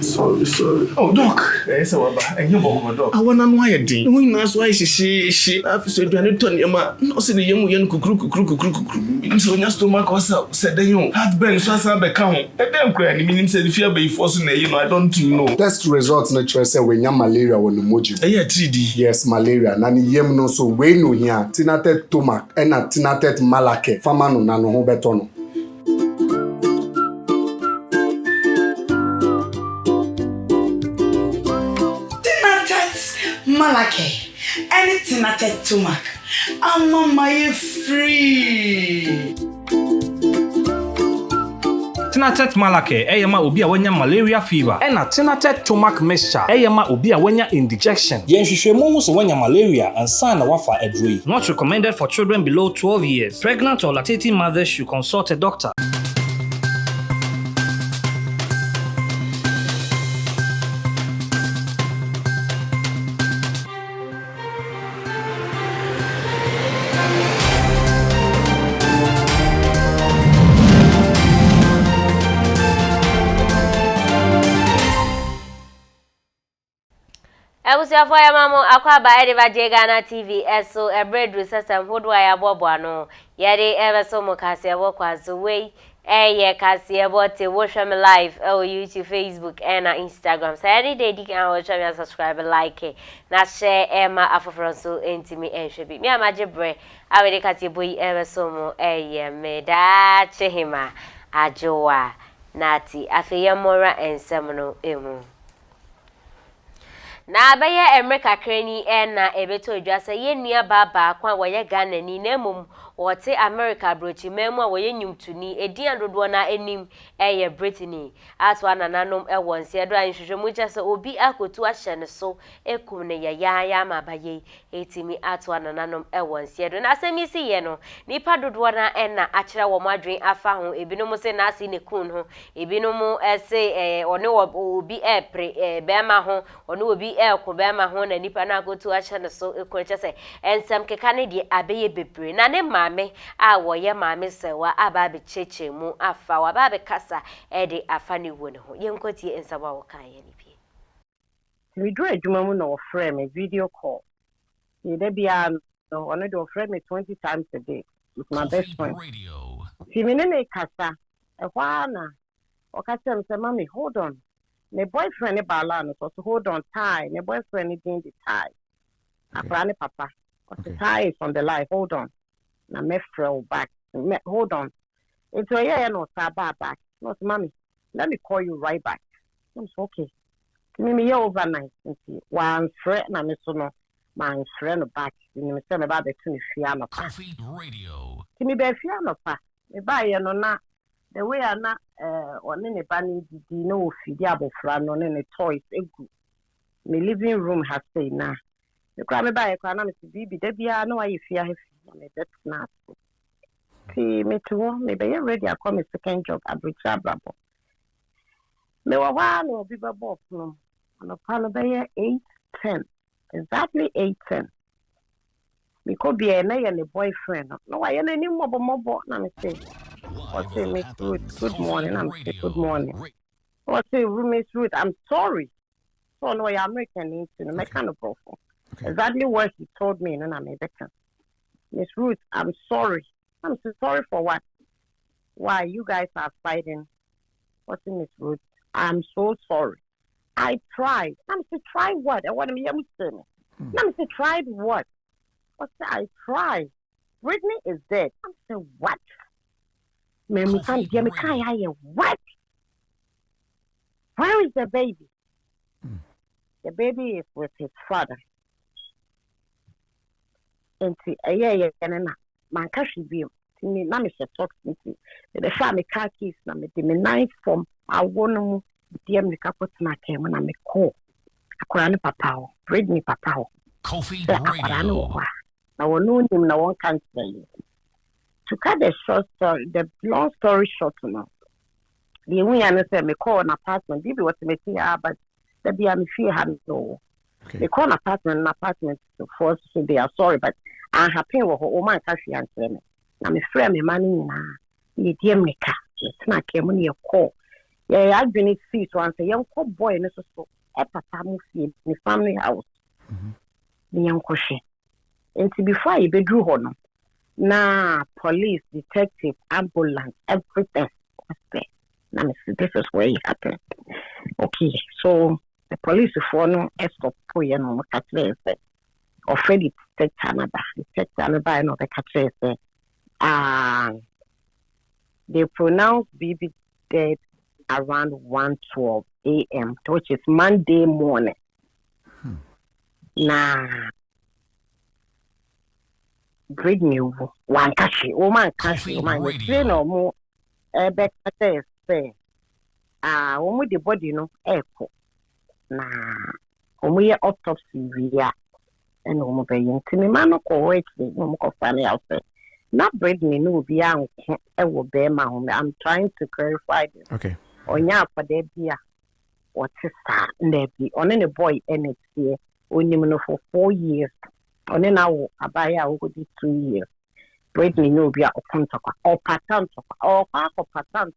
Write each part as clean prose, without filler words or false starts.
Sorry. Oh, Doc. Yes, and you walk, Doc. I want to know why you did. When that's why she said, "Do you turn your man? No, see the young cook. So your stomach was up. Said the young husband, so I be count. And then crying. Meaning said if you be forcing, I don't know. Test results natural say when you malaria when the moji. Yeah, 3D. Yes, malaria. Nani yem no so we no here. Tinatet tomac and a tinatet malake. Famano nano ho betono. Malake, anything I take to Mac. I'm on my free. Tinatet malake, eyama obi a wanya malaria fever. Ena tinatet tomac mixture, eyama obi a wanya indigestion. Yenhwehwemu hu so wanya malaria and sign na wafa edrui. Not recommended for children below 12 years. Pregnant or lactating mothers should consult a doctor. Ebusia for ya mamu akwa ba ediva Ghana TV eso ebredu sesem hodwa ya bobo no yare ebe so mu kase ebo kwazo we ye kase ebo te watch me live YouTube, Facebook and Instagram. So any day you can watch me, subscribe, like na share Emma afofron so intimi enhwebi me amajebre awede kase boyi ebe so mu ye me da chehima ajowa nati afeye mora ensem no emu na beye America krani na ebeto odwase ye nua baba kwa woye Ghana ni na mum wote America brochi memu a woye nyumtuni edian dodo na enim eye Brittany atwa nananom ewonse edo anhwehwemu jase obi akotu ahye ne so ekum ne ya mabaye etimi atwa nananom ewonse edo na asemisi ye no nipa dodo na na akira wo madwen afa ho ebinom se na asi ne kun ho ebinom ese one obi epre bema ho one obi ekobema ho na nipa na akotu ahye ne so ekunche se ensem keka ne de abeye bebre na ne maame a woye maame sewa aba be cheche mu afa wa ba be kasa ede afa ne wo ne ho yenkoti ensaba wo kan ye ni pie we do adwuma mu na wo frame me video call ye de bia no ono do frame me 20 times a day with my best friend si me ne kasa e kwa na o kasa me say mami hold on my boyfriend e bala no so hold on tie my boyfriend is in the tie akra ne papa the tie is on the line hold on na me throw back hold on it's a no back no mommy let me call you right back I'm okay me overnight one friend na me so no my friend back me say me ba be to me fia no KOFI radio me be fia no pa me ba ye no na the way na one ne ba ni di no fidi abofra no ne toys egu me living room has say na me kwa me ba ye kwa na me bibi da bia no ayi fia he me that's not see me too me be ready I come second job abricha brabo me wa no bi babo no no pano be 8:10 exactly 8:10 me could be na ye boyfriend no wa ye na ni mobo na me say what say me good morning I'm say good morning what say roommate Ruth I'm sorry so no ya American into me kind of go for exactly what he told me no na me better Miss Ruth, I'm sorry. I'm so sorry for what? Why you guys are fighting? What's in Miss Ruth? I'm so sorry. I tried. I'm to try what? I want to be I'm to tried what? What's that? I tried. Brittany is dead. I'm saying what? What? Where is the baby? The baby is with his father. Enti ayeye na man ka hwibiem timi na me se talk timi the family car keys na me de me knife from awono mu de me ka potna kem na me call akora ne papa o read me papa o KOFI radio na wono nim na won kan say to cut the short story the long story short no the we ya say me call an apartment bibi what me see but the bia me feel had no. They call an apartment for so they are sorry, but I'm happy with her man cash answer me. Na me frame me money na ye dear me ka. It's not came on your call. Yeah, I've been see so and say young boy and so papa in the family house. The young question. And before you be drew on. Nah, police, detective, ambulance, everything was there. Now, this is where it happened. Okay, so the police for no escort for you know what I or Freddie detect Canada, and the catcher said, they pronounced BB dead around 1:12 a.m., which is Monday morning. Nah, great news. One kashi, woman kashi, woman. You know more. Back say, when the body no echo. Nah, when we autopsy we are. And no be me man no ko wait no ko family outside. Not bread me no be an e wo be ma home. I'm trying to clarify this. Okay. Onya for there be what is that? Nebi on any boy and here only no for 4 years. On now abaya wo go 2 years. Bread me no be a kontokwa or pattern or pattern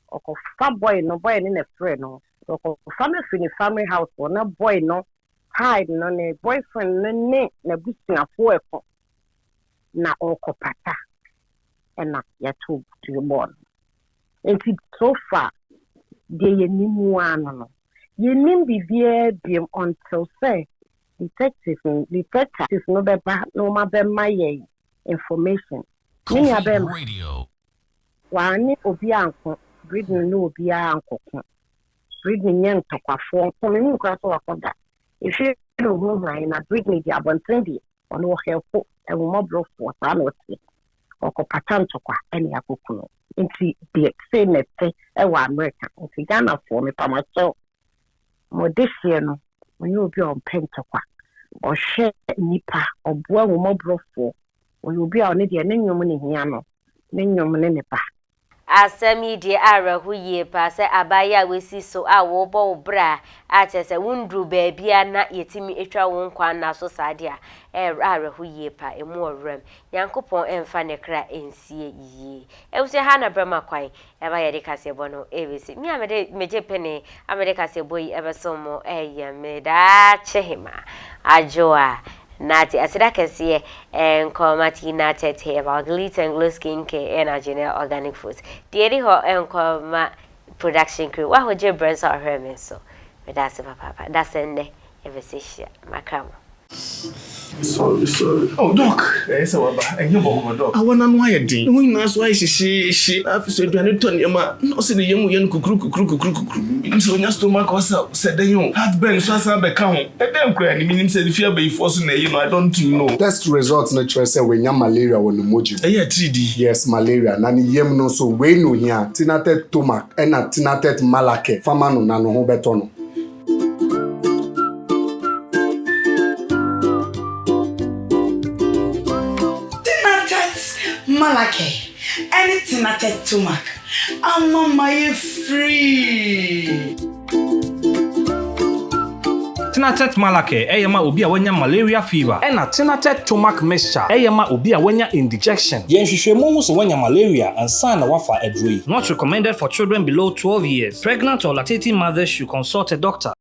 or fat boy no boy in a friend no. So family house or no boy no hide no ne boyfriend ne busia for na oko pata and na ya to your born. And so far they nimu no ye nim bibia biem until say detective no be no ma be my information mini abem radio wani obi anko breeding no obi anko breeding yen tokwafo ko me nkwa so akoda if you know who na breeding di abontendi ono helpful e wo mobro for sanoti oko pattern tokwa eni akokuno nti the same net e wa America nti Ghana for me pamacho mo this year no onye obi on pentokwa o hwe nipa oboa wo mobro for onye obi a one de nenwom ne hia no nenwom ne nipa asami de arahu ye pa se abaya wesi so a wo bo bra a chese wundru baabia na yetimi etwa wo nkwa na so sade a arahu ye pa emu orem yankopon emfa ne kra ensie yi ewse ha na brama kwan eba ye de kase bono ebesi mi amede meje pene amede kase boyi ebesomo me da chehima ajoa Nati asida kesiye enkomati na tete about glitter and glow skin care and general organic foods. Dieri ho enkoma production crew. Wa hoje brands are her so. Me that's papa. That's ende evesisha makamo. Sorry. Oh, doc. Esa waba. Enye boko doc. Awana no aye din. No nyina so aye hihye. Afiso aduane ton yema. No se ne yemu yen kukuru. Nso onya stomach wasa sedan heartburn so asa be ka ho. Eden kura ni minim se fia be force na yi no I don't know. Test results na chere say we nya malaria won moji. 3D. Yes, malaria. Na ni yem no so we no hia. Tinatet tomac and na tinatet malake. Fama no na no ho beto no. Malake, anything at a tumak. I'm my free. Tinatet malake eyema obi a wanya malaria fever ena tinatet tomac mixture eyema obi a wanya indigestion yenhwehwemu hu so wanya malaria ansa na wafa adroi. Not recommended for children below 12 years. Pregnant or lactating mothers should consult a doctor.